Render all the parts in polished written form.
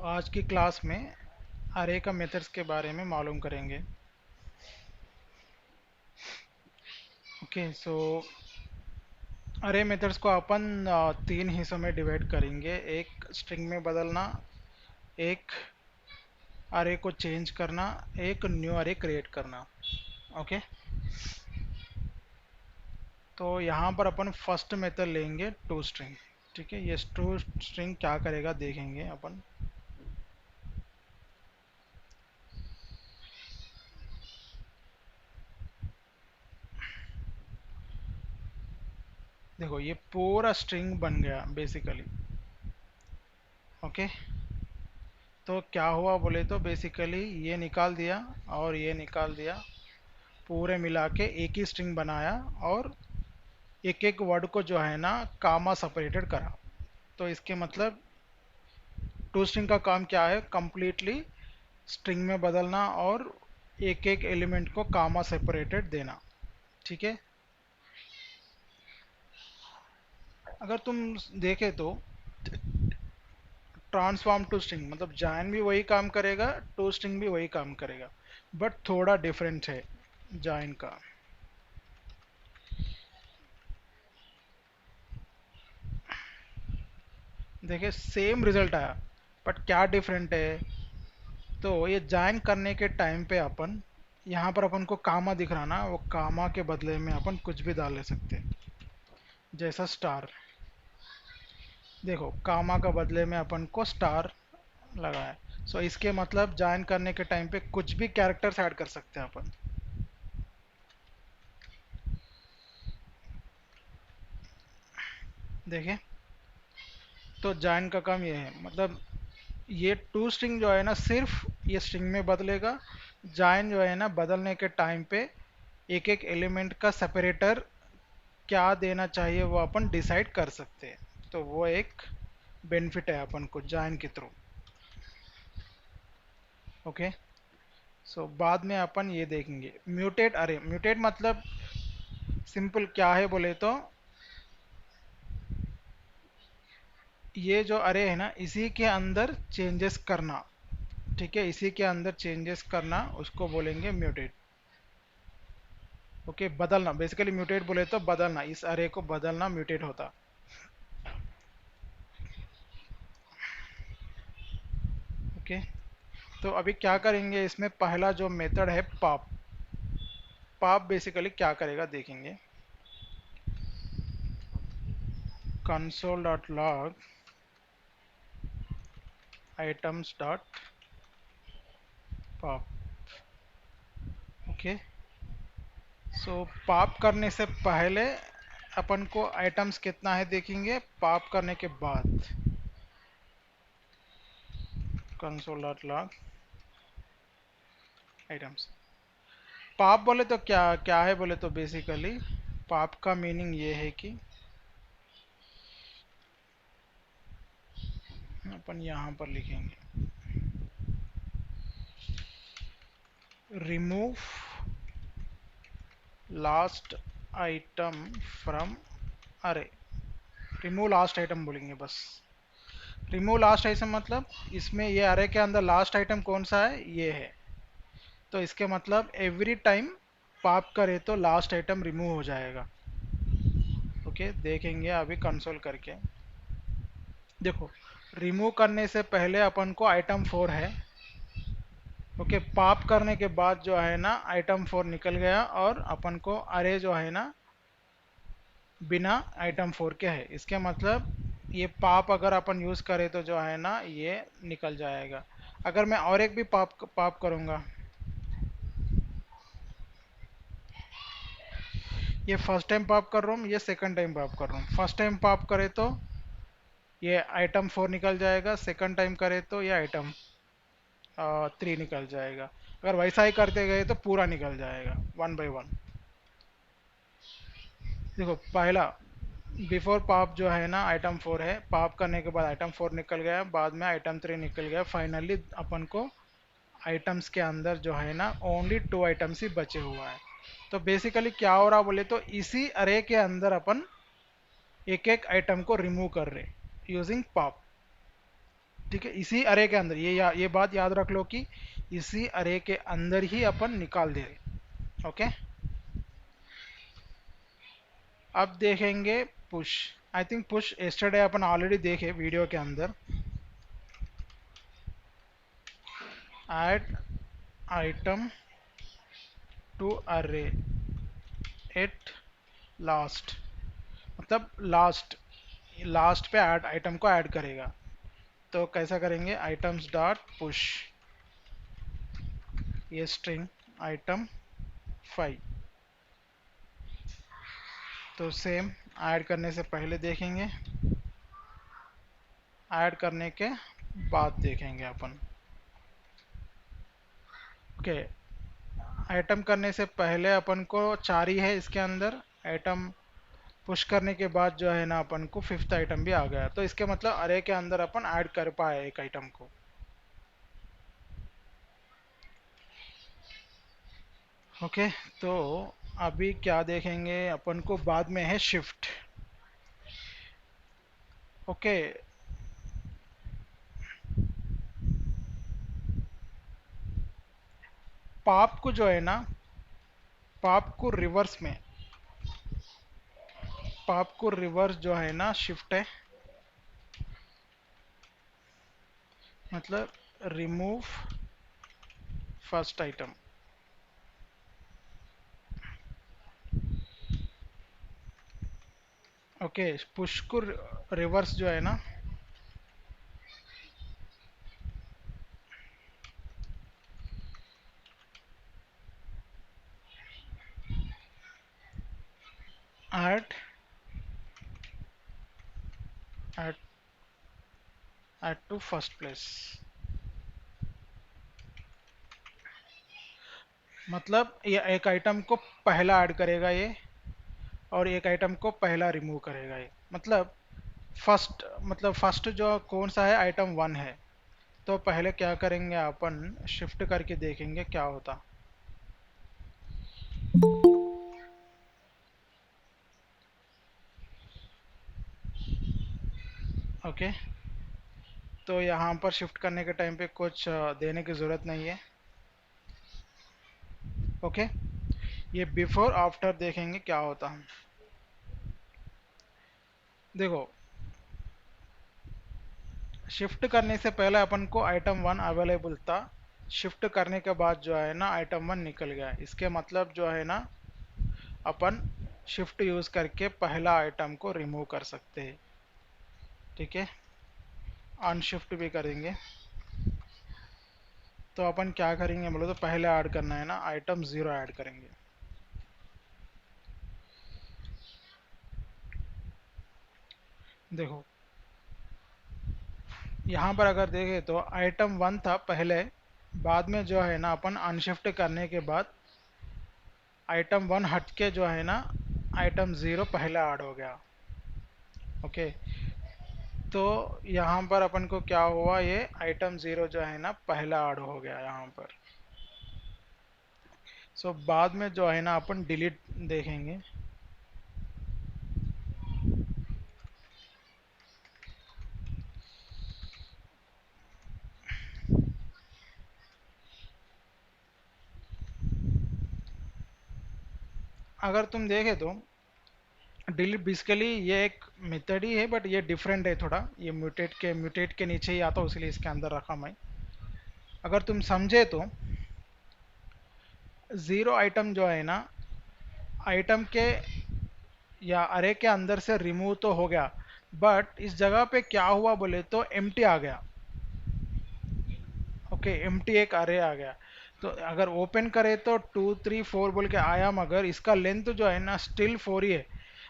आज की क्लास में अरे का मेथड्स के बारे में मालूम करेंगे। ओके सो अरे मेथड्स को अपन तीन हिस्सों में डिवाइड करेंगे। एक स्ट्रिंग में बदलना, एक अरे को चेंज करना, एक न्यू अरे क्रिएट करना। ओके, तो यहाँ पर अपन फर्स्ट मेथड लेंगे टू स्ट्रिंग। ठीक है, ये टू स्ट्रिंग क्या करेगा देखेंगे अपन। देखो ये पूरा स्ट्रिंग बन गया बेसिकली। ओके, तो क्या हुआ बोले तो बेसिकली ये निकाल दिया और ये निकाल दिया, पूरे मिला के एक ही स्ट्रिंग बनाया और एक एक वर्ड को जो है ना कामा सेपरेटेड करा। तो इसके मतलब टू स्ट्रिंग का काम क्या है, कंप्लीटली स्ट्रिंग में बदलना और एक एक एलिमेंट को कामा सेपरेटेड देना। ठीक है, अगर तुम देखे तो ट्रांसफॉर्म टू स्ट्रिंग मतलब जॉइन भी वही काम करेगा, टू स्ट्रिंग भी वही काम करेगा, बट थोड़ा डिफरेंट है जॉइन का। देखिए सेम रिजल्ट आया, बट क्या डिफरेंट है, तो ये ज्वाइन करने के टाइम पे अपन यहाँ पर अपन को कामा दिख रहा ना, वो कामा के बदले में अपन कुछ भी डाल ले सकते हैं, जैसा स्टार। देखो कामा का बदले में अपन को स्टार लगा है, सो इसके मतलब ज्वाइन करने के टाइम पे कुछ भी कैरेक्टर्स ऐड कर सकते हैं अपन। देखिए, तो ज्वाइन का काम ये है, मतलब ये टू स्ट्रिंग जो है ना सिर्फ ये स्ट्रिंग में बदलेगा। ज्वाइन जो है ना बदलने के टाइम पे एक एक एलिमेंट का सेपरेटर क्या देना चाहिए वो अपन डिसाइड कर सकते हैं। तो वो एक बेनिफिट है अपन को जॉइन के थ्रू। ओके, सो बाद में अपन ये देखेंगे म्यूटेट अरे। म्यूटेट मतलब सिंपल क्या है बोले तो ये जो अरे है ना इसी के अंदर चेंजेस करना। ठीक है, इसी के अंदर चेंजेस करना उसको बोलेंगे म्यूटेट। ओके, बदलना बेसिकली म्यूटेट बोले तो बदलना, इस अरे को बदलना म्यूटेट होता। ओके, तो अभी क्या करेंगे, इसमें पहला जो मेथड है पॉप। पॉप बेसिकली क्या करेगा देखेंगे। console.log items.pop। ओके, सो पॉप करने से पहले अपन को आइटम्स कितना है देखेंगे, पॉप करने के बाद console.log items। पॉप बोले तो क्या क्या है बोले तो बेसिकली पॉप का मीनिंग ये है कि अपन यहाँ पर लिखेंगे रिमूव लास्ट आइटम फ्रॉम अरे। रिमूव लास्ट आइटम बोलेंगे बस। रिमूव लास्ट आइटम मतलब इसमें ये अरे के अंदर लास्ट आइटम कौन सा है, ये है। तो इसके मतलब एवरी टाइम पॉप करे तो लास्ट आइटम रिमूव हो जाएगा। ओके, देखेंगे अभी कंसोल करके। देखो, रिमूव करने से पहले अपन को आइटम 4 है। ओके, पॉप करने के बाद जो है ना आइटम 4 निकल गया और अपन को अरे जो है ना बिना आइटम 4 के है। इसके मतलब ये पॉप अगर अपन यूज़ करें तो जो है ना ये निकल जाएगा। अगर मैं और एक भी पॉप पॉप करूँगा, ये फर्स्ट टाइम पॉप कर रहा हूँ, ये सेकंड टाइम पॉप कर रहा हूँ। फर्स्ट टाइम पॉप करे तो ये आइटम 4 निकल जाएगा, सेकंड टाइम करे तो ये आइटम 3 निकल जाएगा। अगर वैसा ही करते गए तो पूरा निकल जाएगा वन बाय वन। देखो पहला बिफोर पॉप जो है ना आइटम 4 है, पॉप करने के बाद आइटम 4 निकल गया, बाद में आइटम 3 निकल गया, फाइनली अपन को आइटम्स के अंदर जो है ना ओनली 2 आइटम्स ही बचे हुआ है। तो बेसिकली क्या हो रहा बोले तो इसी अरे के अंदर अपन एक एक आइटम को रिमूव कर रहे यूजिंग पॉप। ठीक है, इसी अरे के अंदर, ये बात याद रख लो कि इसी अरे के अंदर ही अपन निकाल दे रहे। ओके, अब देखेंगे push. I think push yesterday upon already देखे वीडियो के अंदर। ऐड आइटम टू अरे एट लास्ट, मतलब लास्ट, लास्ट पे ऐड आइटम को ऐड करेगा। तो कैसा करेंगे, आइटम्स डॉट पुश, ये स्ट्रिंग आइटम 5। तो सेम ऐड करने से पहले देखेंगे, ऐड करने के बाद देखेंगे अपन। ओके, आइटम करने से पहले अपन को 4 ही है इसके अंदर, आइटम पुश करने के बाद जो है ना अपन को 5th आइटम भी आ गया। तो इसके मतलब अरे के अंदर अपन ऐड कर पाए एक आइटम को। ओके, तो अभी क्या देखेंगे अपन को, बाद में है शिफ्ट। ओके, पाप को जो है ना, पाप को रिवर्स में, पाप को रिवर्स जो है ना शिफ्ट है, मतलब remove first item. Okay, push को रिवर्स जो है ना, add add add to first place, मतलब ये एक आइटम को पहला ऐड करेगा ये, और एक आइटम को पहला रिमूव करेगा ये। मतलब फर्स्ट, मतलब फर्स्ट जो कौन सा है, आइटम 1 है। तो पहले क्या करेंगे अपन, शिफ्ट करके देखेंगे क्या होता। ओके, तो यहाँ पर शिफ्ट करने के टाइम पे कुछ देने की ज़रूरत नहीं है। ओके, ये बिफोर आफ्टर देखेंगे क्या होता है। देखो, शिफ्ट करने से पहले अपन को आइटम 1 अवेलेबल था, शिफ्ट करने के बाद जो है ना आइटम 1 निकल गया। इसके मतलब जो है ना अपन शिफ्ट यूज़ करके पहला आइटम को रिमूव कर सकते हैं। ठीक है, अनशिफ्ट भी करेंगे। तो अपन क्या करेंगे बोलो, तो पहले ऐड करना है ना, आइटम 0 ऐड करेंगे। देखो, यहाँ पर अगर देखें तो आइटम 1 था पहले, बाद में जो है ना अपन अनशिफ्ट करने के बाद आइटम 1 हट के जो है ना आइटम 0 पहले ऐड हो गया। ओके, तो यहाँ पर अपन को क्या हुआ, ये आइटम 0 जो है ना पहला ऐड हो गया यहाँ पर। सो बाद में जो है ना अपन डिलीट देखेंगे। अगर तुम देखे तो डिलीट बेसिकली ये एक मेथड ही है, बट ये डिफरेंट है थोड़ा, ये म्यूटेट के नीचे ही आता है, इसलिए इसके अंदर रखा मैं। अगर तुम समझे तो 0 आइटम जो है ना आइटम के या अरे के अंदर से रिमूव तो हो गया, बट इस जगह पे क्या हुआ बोले तो एम्प्टी आ गया। ओके, एम्प्टी एक अरे आ गया। तो अगर ओपन करे तो 2 3 4 बोल के आया, मगर इसका लेंथ जो है ना स्टिल 4 ही है।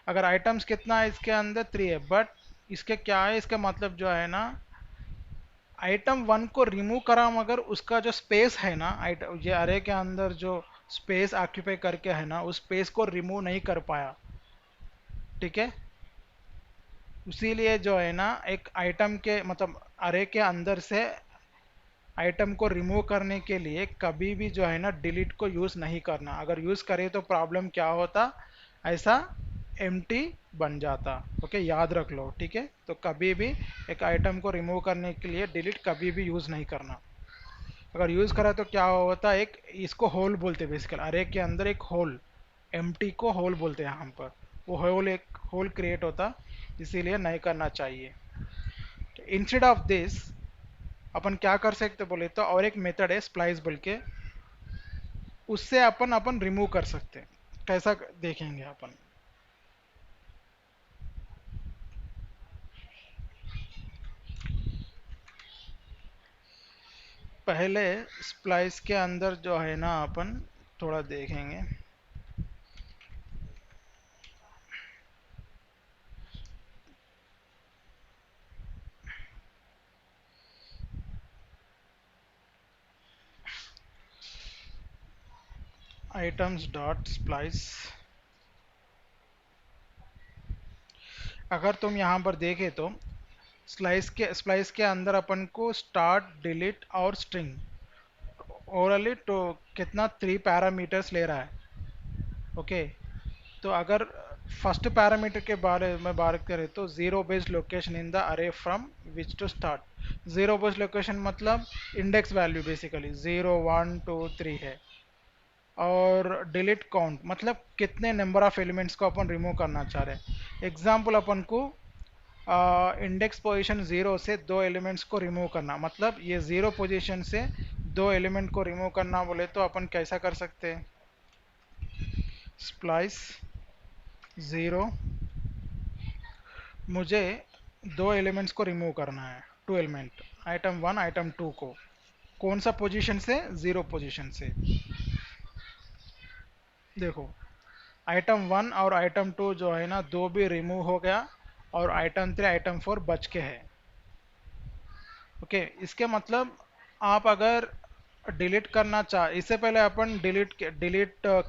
अगर आइटम्स कितना है इसके अंदर, 3 है, बट इसके क्या है, इसका मतलब जो है ना आइटम 1 को रिमूव करा, मगर उसका जो स्पेस है ना आइटम, ये अरे के अंदर जो स्पेस ऑक्यूपाई करके है ना, उस स्पेस को रिमूव नहीं कर पाया। ठीक है, इसीलिए जो है ना एक आइटम के मतलब अरे के अंदर से आइटम को रिमूव करने के लिए कभी भी जो है ना डिलीट को यूज़ नहीं करना। अगर यूज़ करें तो प्रॉब्लम क्या होता, ऐसा एम्प्टी बन जाता। ओके, याद रख लो, ठीक है। तो कभी भी एक आइटम को रिमूव करने के लिए डिलीट कभी भी यूज़ नहीं करना। अगर यूज़ करा तो क्या होता है, एक इसको होल बोलते हैं बेसिकली, अरे के अंदर एक होल, एम्प्टी को होल बोलते हैं यहाँ पर। वो होल, एक होल क्रिएट होता, इसीलिए नहीं करना चाहिए। इंस्टेड ऑफ दिस अपन क्या कर सकते बोले तो, और एक मेथड है स्प्लाइस बोल के, उससे अपन अपन रिमूव कर सकते हैं। कैसा देखेंगे अपन। पहले स्प्लाइस के अंदर जो है ना अपन थोड़ा देखेंगे। आइटम्स डॉट स्प्लाइस, अगर तुम यहाँ पर देखे तो स्प्लाइस के अंदर अपन को स्टार्ट, डिलीट और स्ट्रिंग ओवरऑल तो कितना 3 पैरामीटर्स ले रहा है। ओके, तो अगर फर्स्ट पैरामीटर के बारे में बात करें तो zero based location in the array from which to start. Zero based location मतलब इंडेक्स वैल्यू बेसिकली 0 1 2 3 है। और डिलीट काउंट मतलब कितने नंबर ऑफ एलिमेंट्स को अपन रिमूव करना चाह रहे हैं। एग्जाम्पल अपन को इंडेक्स पोजीशन 0 से दो एलिमेंट्स को रिमूव करना, मतलब ये 0 पोजीशन से दो एलिमेंट को रिमूव करना बोले तो अपन कैसा कर सकते हैं। स्प्लाइस 0, मुझे दो एलिमेंट्स को रिमूव करना है, टू एलिमेंट, आइटम 1 आइटम 2 को। कौन सा पोजीशन से, 0 पोजीशन से। देखो, आइटम 1 और आइटम 2 जो है ना, दो भी रिमूव हो गया, और आइटम 3 आइटम 4 बच के है। ओके, इसके मतलब आप अगर डिलीट करना चाह, इससे पहले अपन डिलीट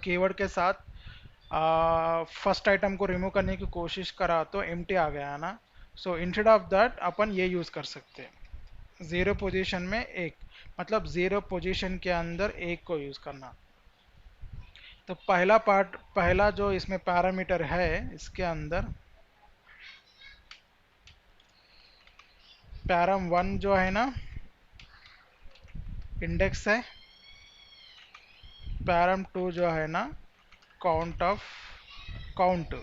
कीवर्ड के साथ फर्स्ट आइटम को रिमूव करने की कोशिश करा तो एम्प्टी आ गया है ना। सो इंस्टेड ऑफ दैट अपन ये यूज़ कर सकते हैं, 0 पोजीशन में एक, मतलब 0 पोजीशन के अंदर एक को यूज़ करना। तो पहला पार्ट, पहला जो इसमें पैरामीटर है इसके अंदर, पैराम 1 जो है ना इंडेक्स है, पैराम 2 जो है ना काउंट ऑफ, काउंट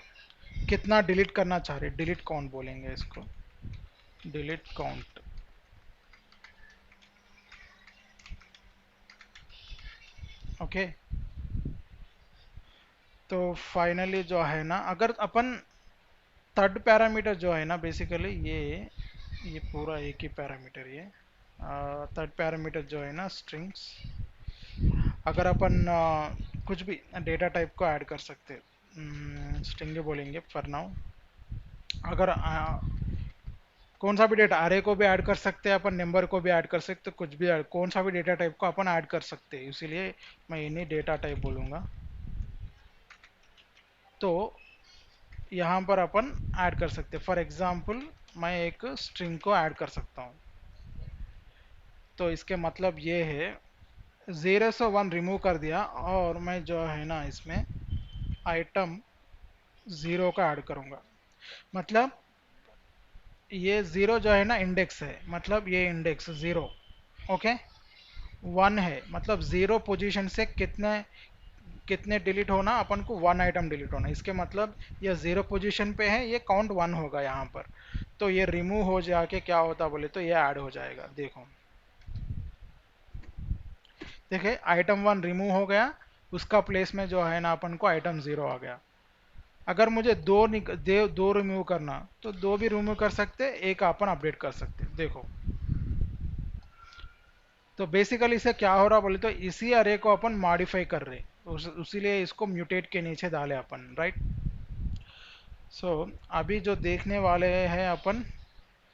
कितना डिलीट करना चाह रहे, डिलीट काउंट बोलेंगे इसको, डिलीट काउंट। ओके, तो फाइनली जो है ना, अगर अपन थर्ड पैरामीटर जो है ना बेसिकली ये पूरा एक ही पैरामीटर, ये थर्ड पैरामीटर जो है ना स्ट्रिंग्स, अगर अपन कुछ भी डेटा टाइप को ऐड कर सकते, स्ट्रिंग बोलेंगे फॉर नाउ। अगर कौन सा भी डेटा, अरे को भी ऐड कर सकते हैं अपन, नंबर को भी ऐड कर सकते, कुछ भी कौन सा भी डेटा टाइप को अपन ऐड कर सकते हैं, इसीलिए मैं इन्हीं डेटा टाइप बोलूँगा। तो यहाँ पर अपन ऐड कर सकते हैं, फॉर एग्जांपल मैं एक स्ट्रिंग को ऐड कर सकता हूँ। तो इसके मतलब ये है, 0 से 1 रिमूव कर दिया, और मैं जो है ना इसमें आइटम 0 का ऐड करूँगा। मतलब ये 0 जो है ना इंडेक्स है, मतलब ये इंडेक्स 0। ओके, 1 है मतलब 0 पोजीशन से कितने कितने डिलीट होना, अपन को 1 आइटम डिलीट होना। इसके मतलब ये 0 पोजीशन पे है, ये काउंट 1 होगा यहाँ पर। तो ये रिमूव हो जाके क्या होता बोले तो ये ऐड हो जाएगा। देखो, देखिए आइटम 1 रिमूव हो गया, उसका प्लेस में जो है ना अपन को आइटम 0 आ गया। अगर मुझे दो रिमूव करना तो दो भी रिमूव कर सकते, एक अपन अपडेट कर सकते। देखो, तो बेसिकली इसे क्या हो रहा बोले तो इसी अरे को अपन मॉडिफाई कर रहे, उसीलिए इसको म्यूटेट के नीचे डाले अपन, राइट। सो अभी जो देखने वाले हैं अपन,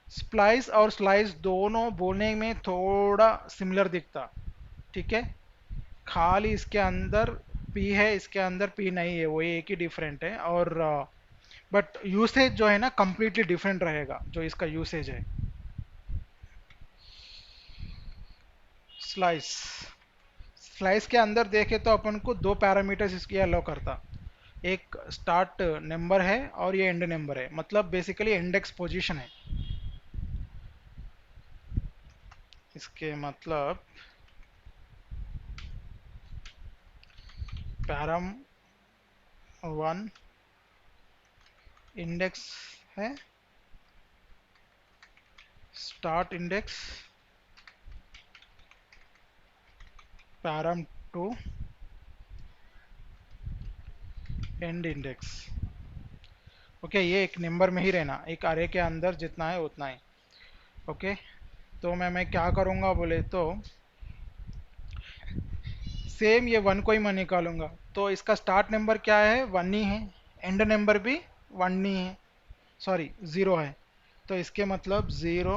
स्प्लाइस और स्लाइस दोनों बोलने में थोड़ा सिमिलर दिखता, ठीक है। खाली इसके अंदर पी है, इसके अंदर पी नहीं है, वो एक ही डिफरेंट है। और बट यूसेज जो है ना कंप्लीटली डिफरेंट रहेगा, जो इसका यूसेज है। स्लाइस, स्लाइस के अंदर देखे तो अपन को दो पैरामीटर्स इसकी अलाउ करता। एक स्टार्ट नंबर है और ये एंड नंबर है, मतलब बेसिकली इंडेक्स पोजीशन है। इसके मतलब पैरम वन इंडेक्स है, start index, param two end index. Okay, ये एक नंबर में ही रहना, एक अरे के अंदर जितना है उतना ही। ओके, तो मैं क्या करूँगा बोले तो सेम ये वन को ही मैं निकालूंगा। तो इसका स्टार्ट नंबर क्या है, वन ही है, एंड नंबर भी वन ही है, सॉरी ज़ीरो है। तो इसके मतलब ज़ीरो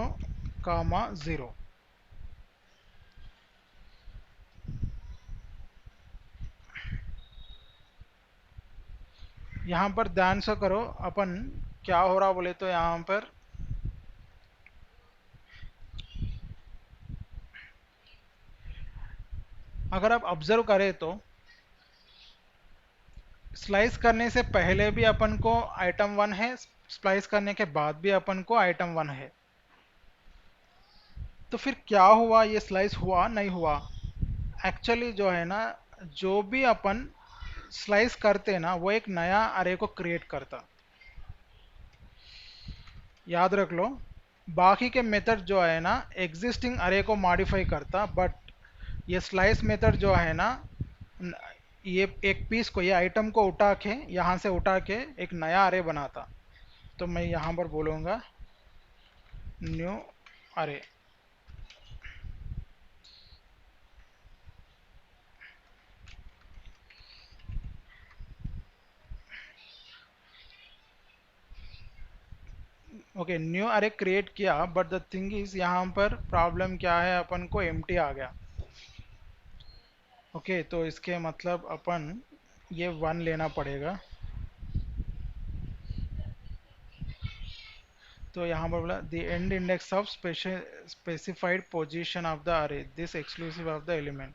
कामा ज़ीरो। यहाँ पर ध्यान से करो अपन क्या हो रहा बोले तो यहाँ पर अगर आप ऑब्जर्व करें तो स्लाइस करने से पहले भी अपन को आइटम वन है, स्लाइस करने के बाद भी अपन को आइटम वन है। तो फिर क्या हुआ, ये स्लाइस हुआ नहीं हुआ? एक्चुअली जो है ना, जो भी अपन स्लाइस करते ना वो एक नया अरे को क्रिएट करता, याद रख लो। बाकी के मेथड जो है ना एग्जिस्टिंग अरे को मॉडिफाई करता, बट ये स्लाइस मेथड जो है ना न- ये एक पीस को, ये आइटम को उठा के यहाँ से उठा के एक नया अरे बनाता। तो मैं यहाँ पर बोलूँगा न्यू अरे। ओके, न्यू अरे क्रिएट किया, बट द थिंग इज यहाँ पर प्रॉब्लम क्या है, अपन को एम्प्टी आ गया। ओके, तो इसके मतलब अपन ये वन लेना पड़ेगा। तो यहाँ पर बोला the end index of specified position of the array this exclusive of the element.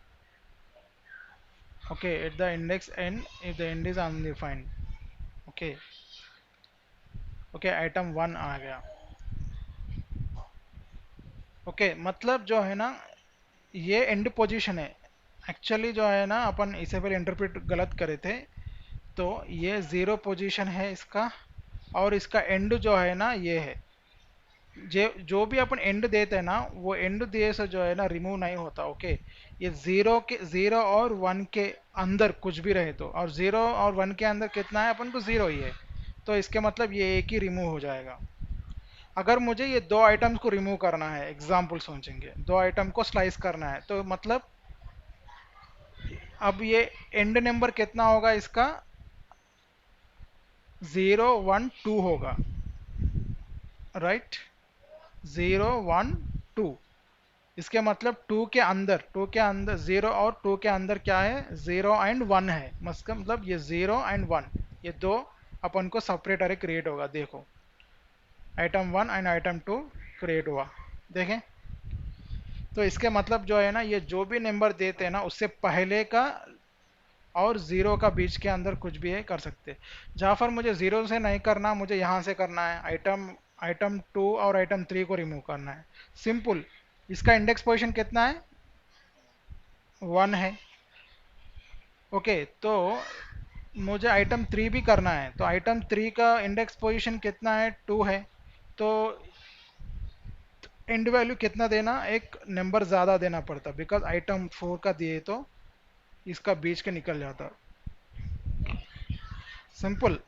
Okay, at the index and if the end is undefined. Okay, okay item one आ गया। ओके, मतलब जो है ना ये एंड पोजीशन है। एक्चुअली जो है ना अपन इसे पहले इंटरप्रेट गलत करे थे। तो ये ज़ीरो पोजीशन है इसका, और इसका एंड जो है ना ये है। जो भी अपन एंड देते हैं ना वो एंड दिए से जो है ना रिमूव नहीं होता। ओके, ये ज़ीरो और वन के अंदर कुछ भी रहे तो, और ज़ीरो और वन के अंदर कितना है, अपन को ज़ीरो ही है। तो इसके मतलब ये एक ही रिमूव हो जाएगा। अगर मुझे ये दो आइटम्स को रिमूव करना है, एग्जाम्पल सोचेंगे, दो आइटम को स्लाइस करना है, तो मतलब अब ये एंड नंबर कितना होगा इसका, ज़ीरो वन टू होगा, राइट। ज़ीरो वन टू, इसके मतलब टू के अंदर ज़ीरो और टू के अंदर क्या है, ज़ीरो एंड वन है। मतलब ये ज़ीरो एंड वन, ये दो अपन को सेपरेट अरे क्रिएट होगा। देखो, item one and item two create हुआ, देखें। तो इसके मतलब जो है ना ये जो भी नंबर देते हैं ना उससे पहले का और ज़ीरो का बीच के अंदर कुछ भी है कर सकते। जाफर मुझे ज़ीरो से नहीं करना, मुझे यहाँ से करना है, आइटम आइटम टू और आइटम थ्री को रिमूव करना है। सिंपल, इसका इंडेक्स पोजीशन कितना है, वन है। ओके, तो मुझे आइटम थ्री भी करना है, तो आइटम थ्री का इंडेक्स पोजीशन कितना है, टू है। तो एंड वैल्यू कितना देना, एक नंबर ज़्यादा देना पड़ता, बिकॉज आइटम फोर का दिए तो इसका बीच के निकल जाता। सिंपल,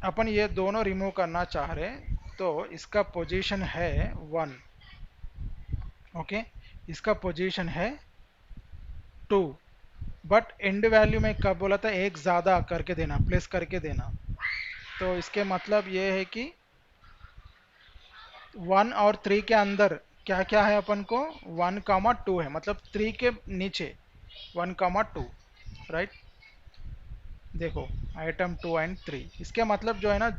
अपन ये दोनों रिमूव करना चाह रहे, तो इसका पोजीशन है वन। ओके, इसका पोजीशन है टू, बट एंड वैल्यू में कब बोला था, एक ज़्यादा करके देना, प्लेस करके देना। तो इसके मतलब ये है कि वन और थ्री के अंदर क्या क्या है, अपन को वन कामा टू है, मतलब थ्री के नीचे वन कामा टू, राइट। देखो, आइटम टू एंड थ्री, इसके मतलब जो है ना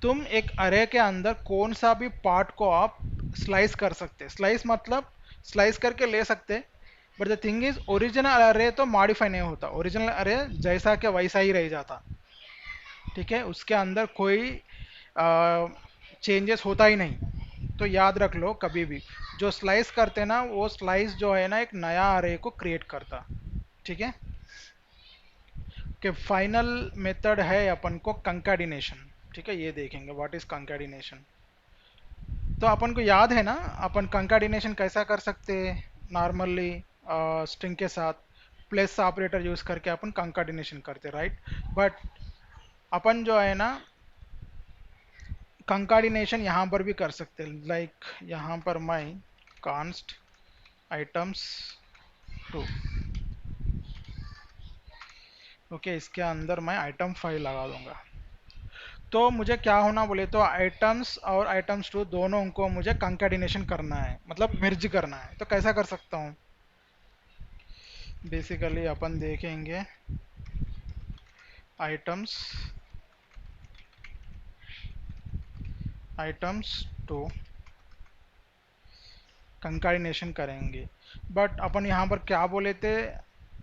तुम एक अरे के अंदर कौन सा भी पार्ट को आप स्लाइस कर सकते, स्लाइस मतलब स्लाइस करके ले सकते। But the thing is original अरे तो मॉडिफाई नहीं होता, ओरिजिनल अरे जैसा के वैसा ही रह जाता। ठीक है, उसके अंदर कोई चेंजेस होता ही नहीं। तो याद रख लो कभी भी जो स्लाइस करते ना, वो स्लाइस जो है ना एक नया अरे को क्रिएट करता। ठीक है, कि फाइनल मेथड है अपन को कंकैटिनेशन। ठीक है, ये देखेंगे व्हाट इज कंकैटिनेशन। तो अपन को याद है ना, अपन कंकैटिनेशन कैसा कर सकते हैं नॉर्मली, स्ट्रिंग के साथ प्लस ऑपरेटर यूज करके अपन कंकैटिनेशन करते, राइट। बट अपन जो है ना कंकैटिनेशन यहाँ पर भी कर सकते हैं, लाइक यहाँ पर मैं कांस्ट आइटम्स टू, ओके, इसके अंदर मैं आइटम 5 लगा दूंगा। तो मुझे क्या होना बोले तो आइटम्स और आइटम्स टू दोनों को मुझे कंकैटिनेशन करना है, मतलब मिर्ज करना है। तो कैसा कर सकता हूँ, बेसिकली अपन देखेंगे आइटम्स आइटम्स टू कंकैटिनेशन करेंगे। बट अपन यहाँ पर क्या बोले थे,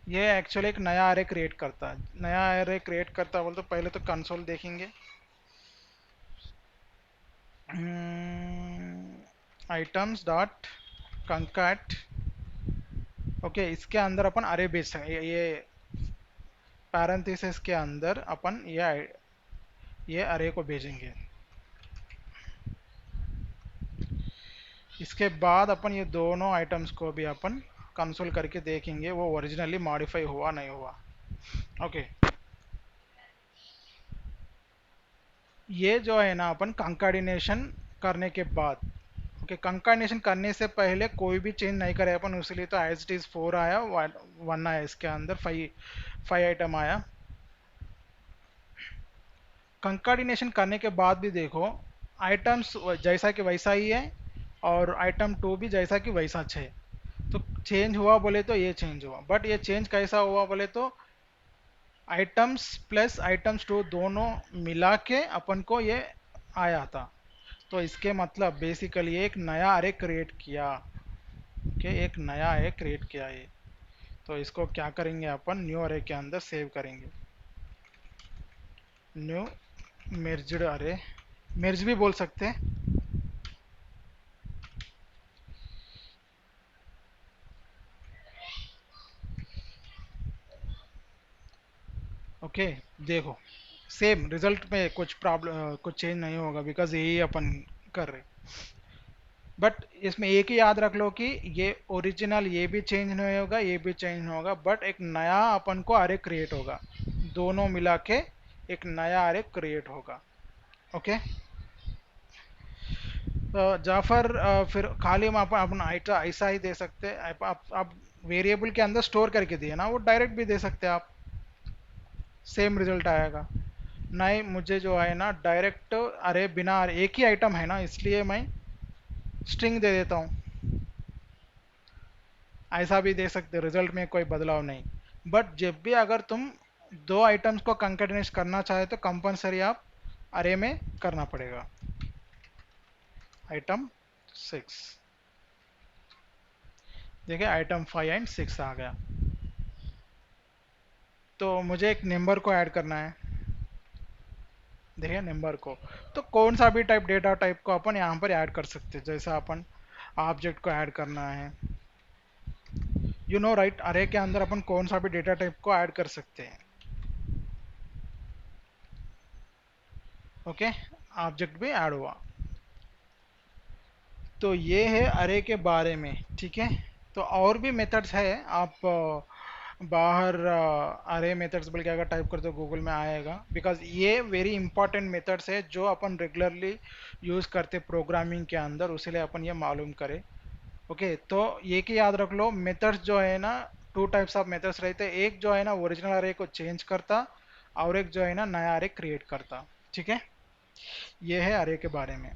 ये एक्चुअली एक नया एरे क्रिएट करता है। नया एरे क्रिएट करता है बोले तो पहले तो कंसोल देखेंगे, आइटम्स डॉट कंकैट, ओके, इसके अंदर अपन अरे भेज सकते, ये पैरेंथेसिस के अंदर अपन ये अरे को भेजेंगे। इसके बाद अपन ये दोनों आइटम्स को भी अपन कंसोल करके देखेंगे वो ओरिजिनली मॉडिफाई हुआ नहीं हुआ। ओके, ये जो है ना अपन कंकैटिनेशन करने के बाद, ओके, कंकैटिनेशन करने से पहले कोई भी चेंज नहीं करे अपन, इसलिए तो एज इट इज 4 आया, 1 आया, इसके अंदर 5 आइटम आया। कंकैटिनेशन करने के बाद भी देखो आइटम्स जैसा कि वैसा ही है, और आइटम 2 भी जैसा कि वैसा है। तो चेंज हुआ बोले तो ये चेंज हुआ, बट ये चेंज कैसा हुआ बोले तो आइटम्स प्लस आइटम्स 2 दोनों मिला के अपन को ये आया था। तो इसके मतलब बेसिकली एक नया अरे क्रिएट किया, कि एक नया अरे क्रिएट किया ये। तो इसको क्या करेंगे अपन न्यू अरे के अंदर सेव करेंगे, न्यू मिर्ज्ड अरे, मिर्ज भी बोल सकते हैं। ओके, देखो सेम रिजल्ट में कुछ प्रॉब्लम, कुछ चेंज नहीं होगा, बिकॉज यही अपन कर रहे। बट इसमें एक ही याद रख लो कि ये ओरिजिनल ये भी चेंज नहीं होगा, ये भी चेंज नहीं होगा, बट एक नया अपन को अरे क्रिएट होगा, दोनों मिला के एक नया अरे क्रिएट होगा। ओके, तो जाफर फिर खाली हम अपन आइटा ऐसा ही दे सकते हैं। आप वेरिएबल के अंदर स्टोर करके दिए ना, वो डायरेक्ट भी दे सकते हैं आप, सेम रिजल्ट आएगा। नहीं, मुझे जो है ना डायरेक्ट अरे बिना एक ही आइटम है ना, इसलिए मैं स्ट्रिंग दे देता हूँ। ऐसा भी दे सकते, रिजल्ट में कोई बदलाव नहीं। बट जब भी अगर तुम दो आइटम्स को कंकैटिनेट करना चाहे तो कंपलसरी आप अरे में करना पड़ेगा। आइटम 6, देखिए आइटम 5 एंड 6 आ गया। तो मुझे एक नंबर को ऐड करना है, देखिए नंबर को। तो कौन सा भी टाइप डेटा टाइप को अपन यहाँ पर ऐड कर सकते हैं, जैसा अपन ऑब्जेक्ट को ऐड करना है, यू नो राइट, अरे के अंदर अपन कौन सा भी डेटा टाइप को ऐड कर सकते हैं। ओके, ऑब्जेक्ट भी ऐड हुआ। तो ये है अरे के बारे में, ठीक है। तो और भी मेथड्स है, आप बाहर अरे मेथड्स बोल के अगर टाइप करते हो गूगल में आएगा, बिकॉज ये वेरी इंपॉर्टेंट मेथड्स है जो अपन रेगुलरली यूज़ करते प्रोग्रामिंग के अंदर, उसलिए अपन ये मालूम करें। ओके, तो ये की याद रख लो, मेथड्स जो है ना टू टाइप्स ऑफ मेथड्स रहते हैं, एक जो है ना ओरिजिनल अरे को चेंज करता, और एक जो है ना नया अरे क्रिएट करता। ठीक है, ये है अरे के बारे में।